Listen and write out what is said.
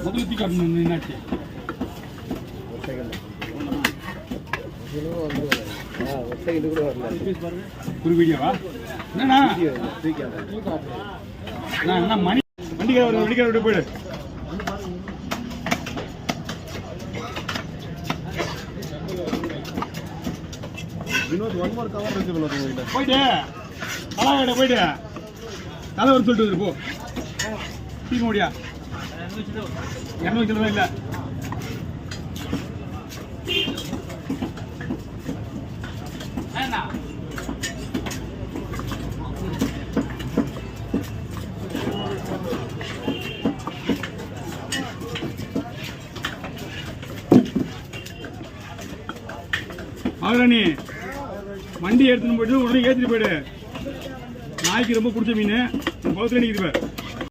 முதல்ல தீ காட்டணும் என்னாச்சு ஒரு வீடியோவா என்னண்ணா என்ன மணி வண்டிக்கார ஒரு வண்டிக்கார விட்டு போயிடு போயிட்டு கலாவிட போயிட்டு தலைவர் சொல்லிட்டு வந்து போ தீக்க முடியா 200 கிலோ இல்லை மகாராணி வண்டி எடுத்துன்னு போயிட்டு உடனே ஏற்றிட்டு போயிடு நாய்க்கு ரொம்ப பிடிச்ச மீன் குளத்துல நிற்கிது